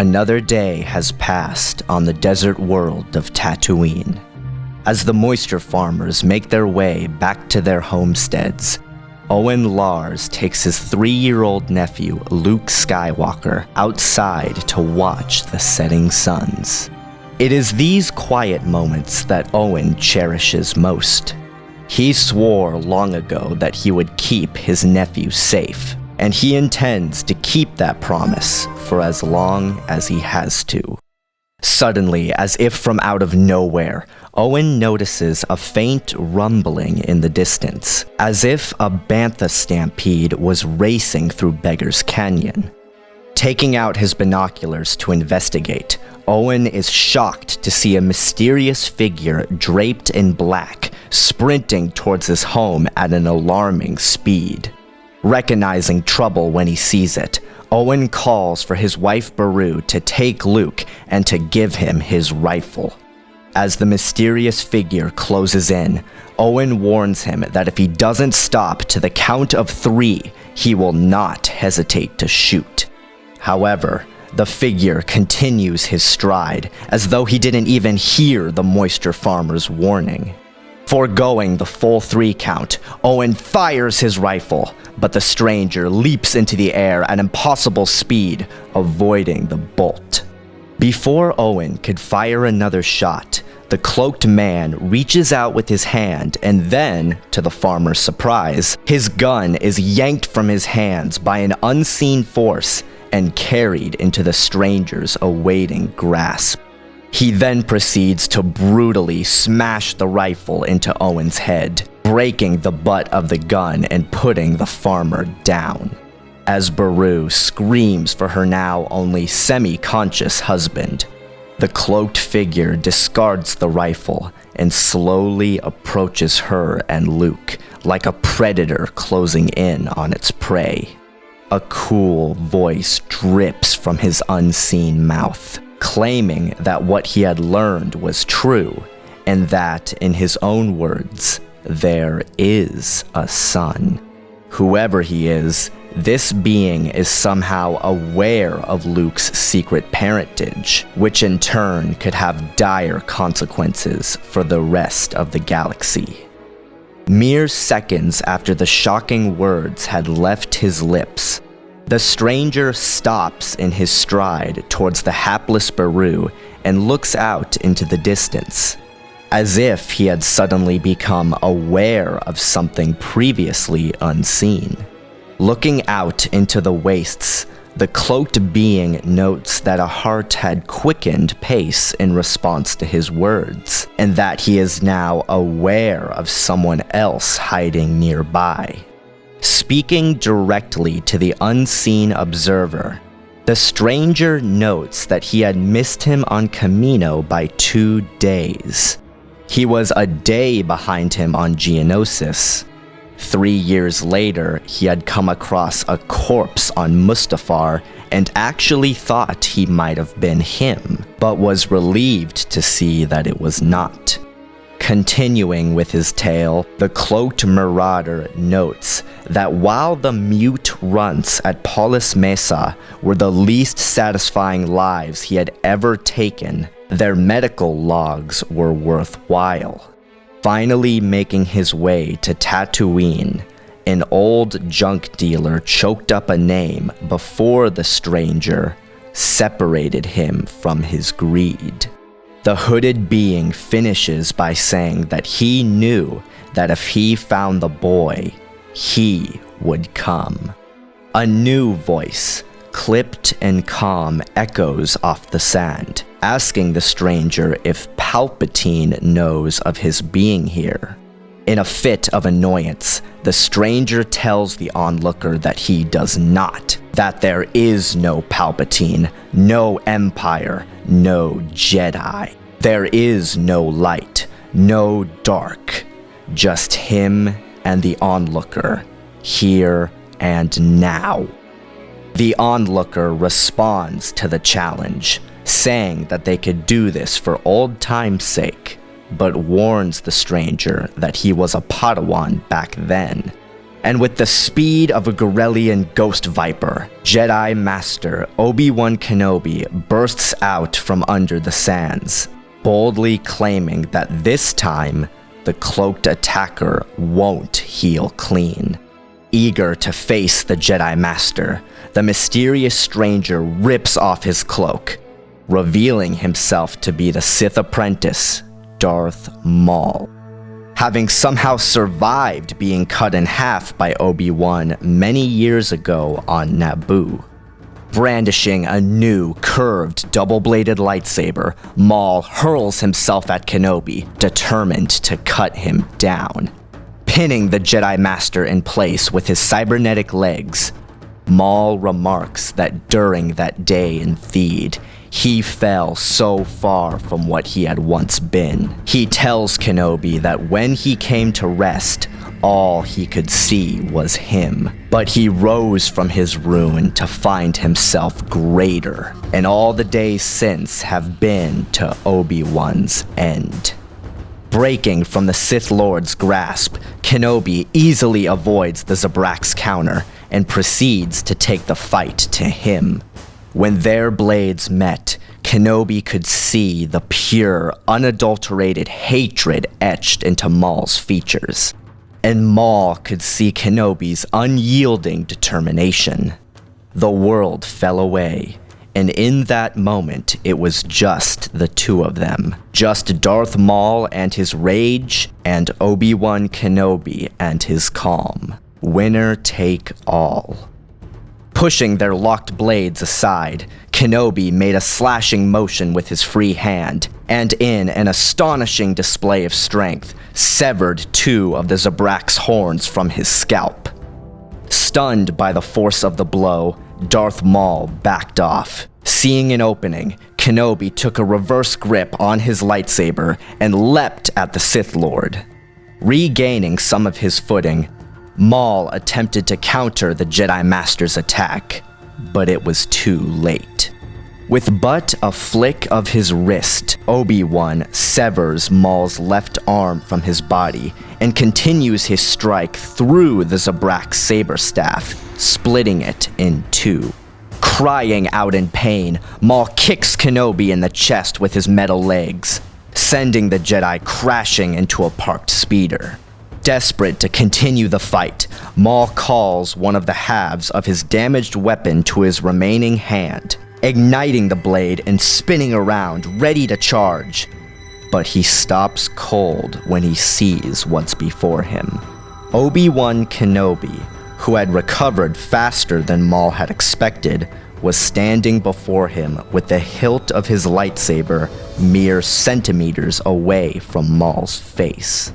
Another day has passed on the desert world of Tatooine. As the moisture farmers make their way back to their homesteads, Owen Lars takes his 3-year-old nephew, Luke Skywalker, outside to watch the setting suns. It is these quiet moments that Owen cherishes most. He swore long ago that he would keep his nephew safe, and he intends to keep that promise for as long as he has to. Suddenly, as if from out of nowhere, Owen notices a faint rumbling in the distance, as if a bantha stampede was racing through Beggar's Canyon. Taking out his binoculars to investigate, Owen is shocked to see a mysterious figure draped in black, sprinting towards his home at an alarming speed. Recognizing trouble when he sees it, Owen calls for his wife Beru to take Luke and to give him his rifle. As the mysterious figure closes in, Owen warns him that if he doesn't stop to the count of 3, he will not hesitate to shoot. However, the figure continues his stride, as though he didn't even hear the moisture farmer's warning. Foregoing the full 3 count, Owen fires his rifle, but the stranger leaps into the air at impossible speed, avoiding the bolt. Before Owen could fire another shot, the cloaked man reaches out with his hand, and then, to the farmer's surprise, his gun is yanked from his hands by an unseen force and carried into the stranger's awaiting grasp. He then proceeds to brutally smash the rifle into Owen's head, breaking the butt of the gun and putting the farmer down. As Beru screams for her now only semi-conscious husband, the cloaked figure discards the rifle and slowly approaches her and Luke, like a predator closing in on its prey. A cool voice drips from his unseen mouth, claiming that what he had learned was true, and that, in his own words, there is a son. Whoever he is, this being is somehow aware of Luke's secret parentage, which in turn could have dire consequences for the rest of the galaxy. Mere seconds after the shocking words had left his lips, the stranger stops in his stride towards the hapless Beru and looks out into the distance, as if he had suddenly become aware of something previously unseen. Looking out into the wastes, the cloaked being notes that a heart had quickened pace in response to his words, and that he is now aware of someone else hiding nearby. Speaking directly to the unseen observer, the stranger notes that he had missed him on Camino by 2 days. He was a day behind him on Geonosis. 3 years later, he had come across a corpse on Mustafar and actually thought he might have been him, but was relieved to see that it was not. Continuing with his tale, the cloaked marauder notes that while the mute runts at Paulus Mesa were the least satisfying lives he had ever taken, their medical logs were worthwhile. Finally making his way to Tatooine, an old junk dealer choked up a name before the stranger separated him from his greed. The hooded being finishes by saying that he knew that if he found the boy, he would come. A new voice, clipped and calm, echoes off the sand, asking the stranger if Palpatine knows of his being here. In a fit of annoyance, the stranger tells the onlooker that he does not, that there is no Palpatine, no Empire, no Jedi. There is no light, no dark, just him and the onlooker, here and now. The onlooker responds to the challenge, saying that they could do this for old time's sake, but warns the stranger that he was a Padawan back then. And with the speed of a Gorelian ghost viper, Jedi Master Obi-Wan Kenobi bursts out from under the sands, boldly claiming that this time, the cloaked attacker won't heal clean. Eager to face the Jedi Master, the mysterious stranger rips off his cloak, revealing himself to be the Sith apprentice, Darth Maul. Having somehow survived being cut in half by Obi-Wan many years ago on Naboo. Brandishing a new, curved, double-bladed lightsaber, Maul hurls himself at Kenobi, determined to cut him down. Pinning the Jedi Master in place with his cybernetic legs, Maul remarks that during that day in Theed, he fell so far from what he had once been. He tells Kenobi that when he came to rest, all he could see was him. But he rose from his ruin to find himself greater, and all the days since have been to Obi-Wan's end. Breaking from the Sith Lord's grasp, Kenobi easily avoids the Zabrak's counter and proceeds to take the fight to him. When their blades met, Kenobi could see the pure, unadulterated hatred etched into Maul's features. And Maul could see Kenobi's unyielding determination. The world fell away, and in that moment, it was just the two of them. Just Darth Maul and his rage, and Obi-Wan Kenobi and his calm. Winner take all. Pushing their locked blades aside, Kenobi made a slashing motion with his free hand, and in an astonishing display of strength, severed two of the Zabrak's horns from his scalp. Stunned by the force of the blow, Darth Maul backed off. Seeing an opening, Kenobi took a reverse grip on his lightsaber and leapt at the Sith Lord. Regaining some of his footing, Maul attempted to counter the Jedi Master's attack, but it was too late. With but a flick of his wrist, Obi-Wan severs Maul's left arm from his body and continues his strike through the Zabrak's saber staff, splitting it in two. Crying out in pain, Maul kicks Kenobi in the chest with his metal legs, sending the Jedi crashing into a parked speeder. Desperate to continue the fight, Maul calls one of the halves of his damaged weapon to his remaining hand, igniting the blade and spinning around, ready to charge. But he stops cold when he sees what's before him. Obi-Wan Kenobi, who had recovered faster than Maul had expected, was standing before him with the hilt of his lightsaber mere centimeters away from Maul's face.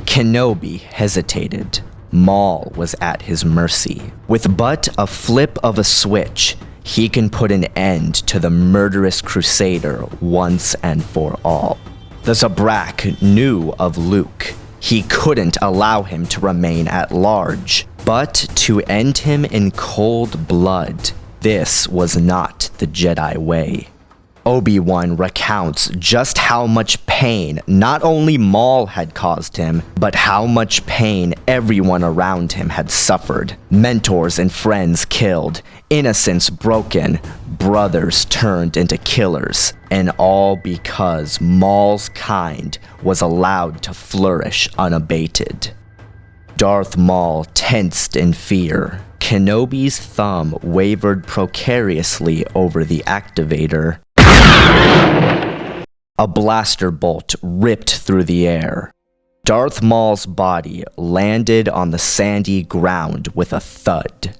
Kenobi hesitated. Maul was at his mercy. With but a flip of a switch, he can put an end to the murderous crusader once and for all. The Zabrak knew of Luke. He couldn't allow him to remain at large. But to end him in cold blood, this was not the Jedi way. Obi-Wan recounts just how much pain not only Maul had caused him, but how much pain everyone around him had suffered. Mentors and friends killed, innocents broken, brothers turned into killers, and all because Maul's kind was allowed to flourish unabated. Darth Maul tensed in fear. Kenobi's thumb wavered precariously over the activator. A blaster bolt ripped through the air. Darth Maul's body landed on the sandy ground with a thud.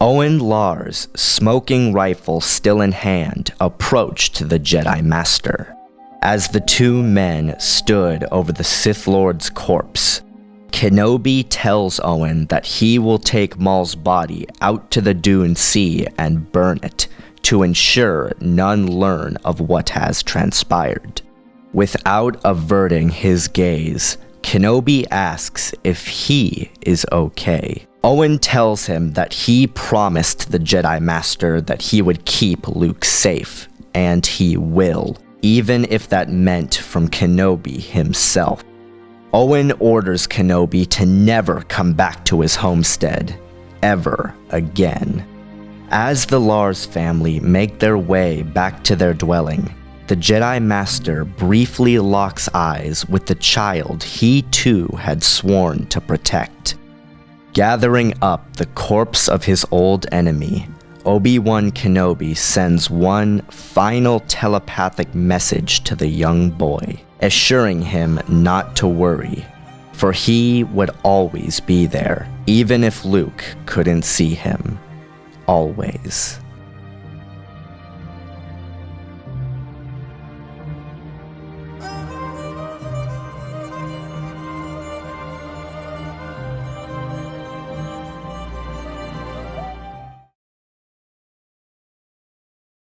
Owen Lars, smoking rifle still in hand, approached the Jedi Master. As the two men stood over the Sith Lord's corpse, Kenobi tells Owen that he will take Maul's body out to the Dune Sea and burn it, to ensure none learn of what has transpired. Without averting his gaze, Kenobi asks if he is okay. Owen tells him that he promised the Jedi Master that he would keep Luke safe, and he will, even if that meant from Kenobi himself. Owen orders Kenobi to never come back to his homestead, ever again. As the Lars family make their way back to their dwelling, the Jedi Master briefly locks eyes with the child he too had sworn to protect. Gathering up the corpse of his old enemy, Obi-Wan Kenobi sends one final telepathic message to the young boy, assuring him not to worry, for he would always be there, even if Luke couldn't see him. Always.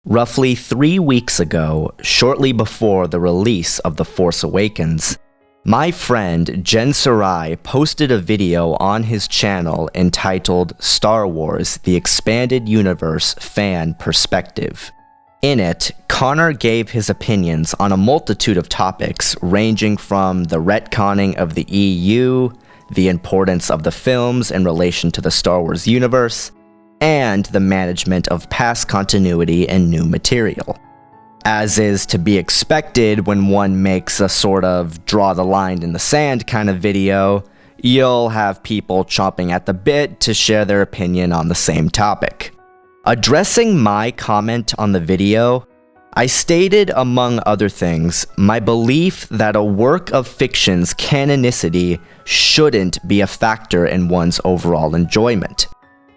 Roughly 3 weeks ago, shortly before the release of The Force Awakens, my friend Jen Sarai posted a video on his channel entitled Star Wars: The Expanded Universe Fan Perspective. In it, Connor gave his opinions on a multitude of topics ranging from the retconning of the EU, the importance of the films in relation to the Star Wars universe, and the management of past continuity and new material. As is to be expected when one makes a sort of draw the line in the sand kind of video, you'll have people chomping at the bit to share their opinion on the same topic. Addressing my comment on the video, I stated, among other things, my belief that a work of fiction's canonicity shouldn't be a factor in one's overall enjoyment.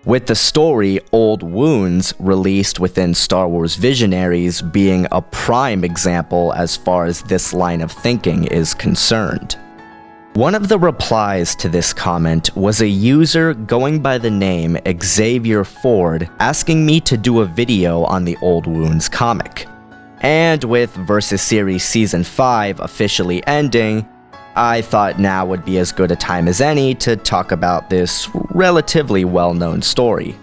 With the story Old Wounds released within Star Wars Visionaries being a prime example as far as this line of thinking is concerned. One of the replies to this comment was a user going by the name Xavier Ford asking me to do a video on the Old Wounds comic. And with Versus Series Season 5 officially ending, I thought now would be as good a time as any to talk about this relatively well-known story.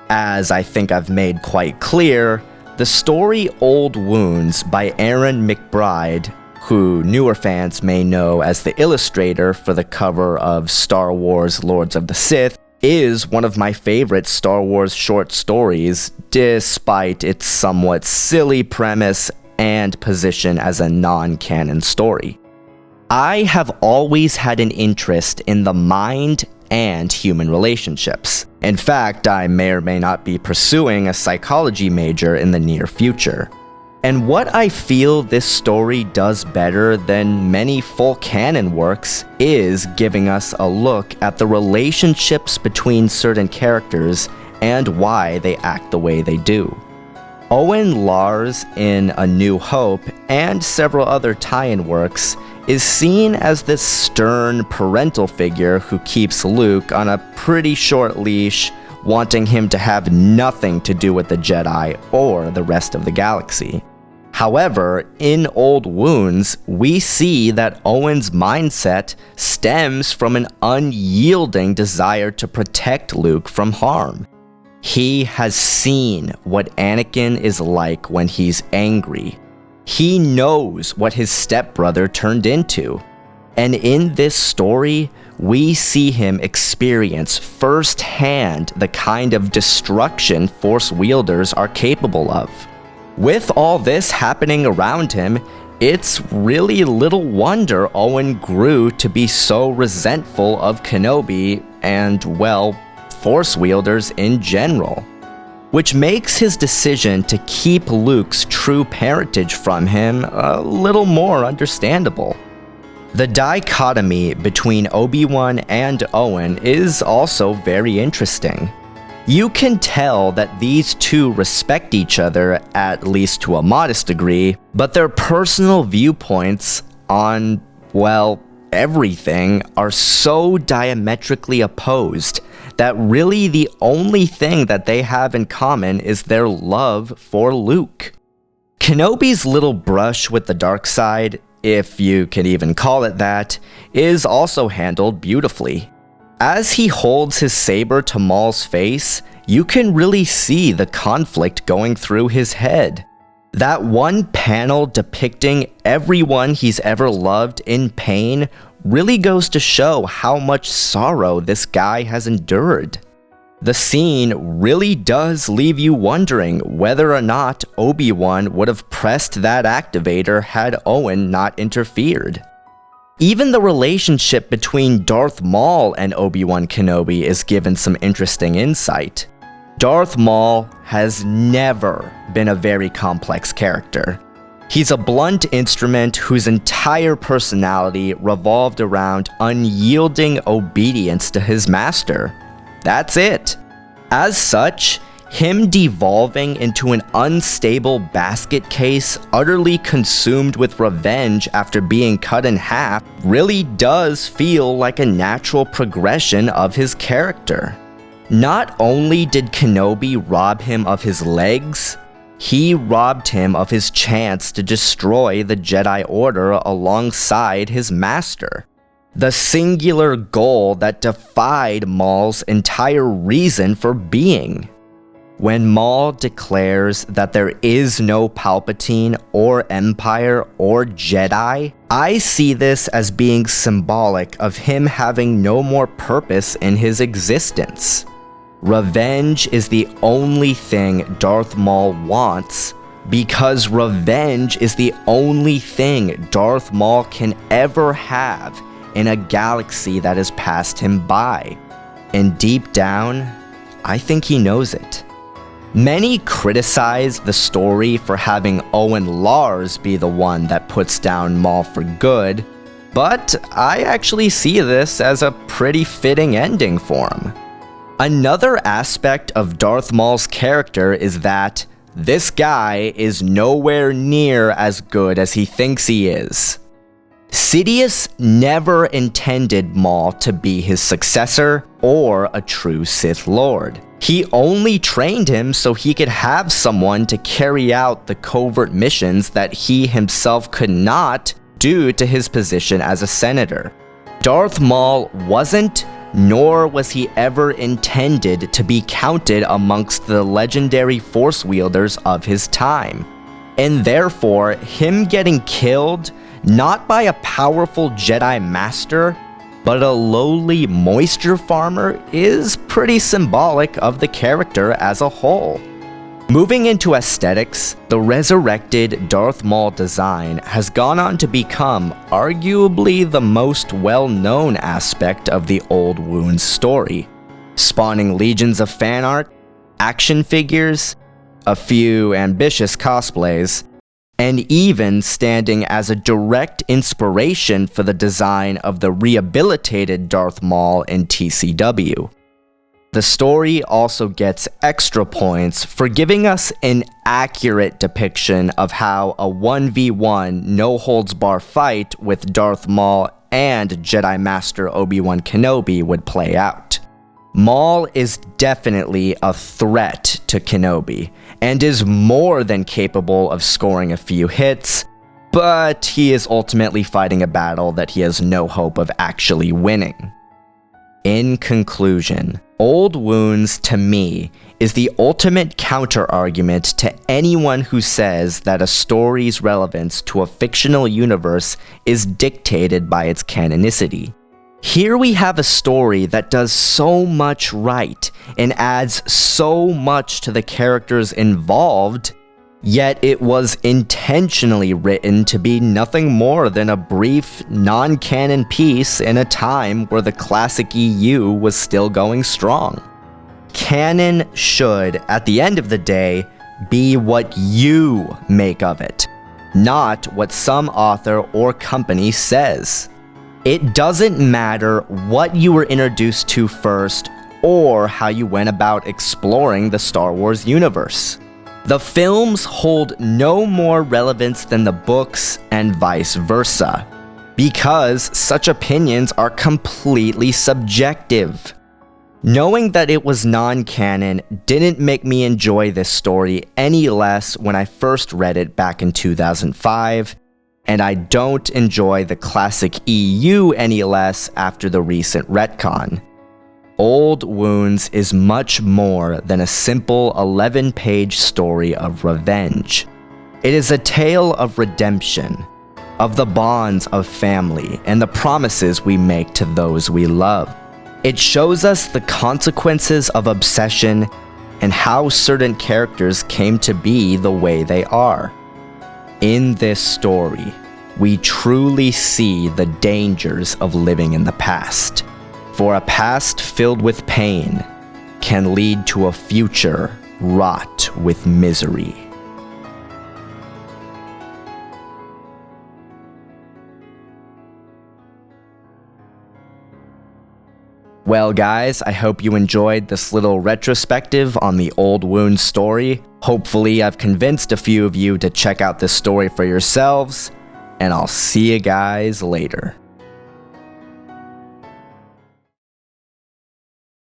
As I think I've made quite clear, the story Old Wounds by Aaron McBride, who newer fans may know as the illustrator for the cover of Star Wars Lords of the Sith, is one of my favorite Star Wars short stories, despite its somewhat silly premise and position as a non-canon story. I have always had an interest in the mind and human relationships. In fact, I may or may not be pursuing a psychology major in the near future. And what I feel this story does better than many full canon works is giving us a look at the relationships between certain characters and why they act the way they do. Owen Lars in A New Hope and several other tie-in works is seen as this stern parental figure who keeps Luke on a pretty short leash, wanting him to have nothing to do with the Jedi or the rest of the galaxy. However, in Old Wounds, we see that Owen's mindset stems from an unyielding desire to protect Luke from harm. He has seen what Anakin is like when he's angry. He knows what his stepbrother turned into. And in this story, we see him experience firsthand the kind of destruction Force wielders are capable of. With all this happening around him, it's really little wonder Owen grew to be so resentful of Kenobi and, well, Force wielders in general. Which makes his decision to keep Luke's true parentage from him a little more understandable. The dichotomy between Obi-Wan and Owen is also very interesting. You can tell that these two respect each other, at least to a modest degree, but their personal viewpoints on, well, everything are so diametrically opposed that really the only thing that they have in common is their love for Luke. Kenobi's little brush with the dark side, if you can even call it that, is also handled beautifully. As he holds his saber to Maul's face, you can really see the conflict going through his head. That one panel depicting everyone he's ever loved in pain really goes to show how much sorrow this guy has endured. The scene really does leave you wondering whether or not Obi-Wan would have pressed that activator had Owen not interfered. Even the relationship between Darth Maul and Obi-Wan Kenobi is given some interesting insight. Darth Maul has never been a very complex character. He's a blunt instrument whose entire personality revolved around unyielding obedience to his master. That's it. As such, him devolving into an unstable basket case utterly consumed with revenge after being cut in half really does feel like a natural progression of his character. Not only did Kenobi rob him of his legs, he robbed him of his chance to destroy the Jedi Order alongside his master. The singular goal that defied Maul's entire reason for being. When Maul declares that there is no Palpatine or Empire or Jedi, I see this as being symbolic of him having no more purpose in his existence. Revenge is the only thing Darth Maul wants, because revenge is the only thing Darth Maul can ever have in a galaxy that has passed him by. And deep down, I think he knows it. Many criticize the story for having Owen Lars be the one that puts down Maul for good, but I actually see this as a pretty fitting ending for him. Another aspect of Darth Maul's character is that this guy is nowhere near as good as he thinks he is. Sidious never intended Maul to be his successor or a true Sith Lord. He only trained him so he could have someone to carry out the covert missions that he himself could not due to his position as a senator. Darth Maul wasn't, nor was he ever intended to be counted amongst the legendary Force wielders of his time. And therefore, him getting killed not by a powerful Jedi Master, but a lowly moisture farmer is pretty symbolic of the character as a whole. Moving into aesthetics, the resurrected Darth Maul design has gone on to become arguably the most well-known aspect of the Old Wounds story, spawning legions of fan art, action figures, a few ambitious cosplays, and even standing as a direct inspiration for the design of the rehabilitated Darth Maul in TCW. The story also gets extra points for giving us an accurate depiction of how a 1v1 no-holds-bar fight with Darth Maul and Jedi Master Obi-Wan Kenobi would play out. Maul is definitely a threat to Kenobi, and is more than capable of scoring a few hits, but he is ultimately fighting a battle that he has no hope of actually winning. In conclusion, Old Wounds, to me, is the ultimate counter-argument to anyone who says that a story's relevance to a fictional universe is dictated by its canonicity. Here we have a story that does so much right and adds so much to the characters involved, yet it was intentionally written to be nothing more than a brief, non-canon piece in a time where the classic EU was still going strong. Canon should, at the end of the day, be what you make of it, not what some author or company says. It doesn't matter what you were introduced to first or how you went about exploring the Star Wars universe. The films hold no more relevance than the books and vice versa, because such opinions are completely subjective. Knowing that it was non-canon didn't make me enjoy this story any less when I first read it back in 2005, and I don't enjoy the classic EU any less after the recent retcon. Old Wounds is much more than a simple 11-page story of revenge. It is a tale of redemption, of the bonds of family and the promises we make to those we love. It shows us the consequences of obsession and how certain characters came to be the way they are. In this story, we truly see the dangers of living in the past, for a past filled with pain can lead to a future wrought with misery. Well guys, I hope you enjoyed this little retrospective on the Old Wound story. Hopefully I've convinced a few of you to check out this story for yourselves, and I'll see you guys later.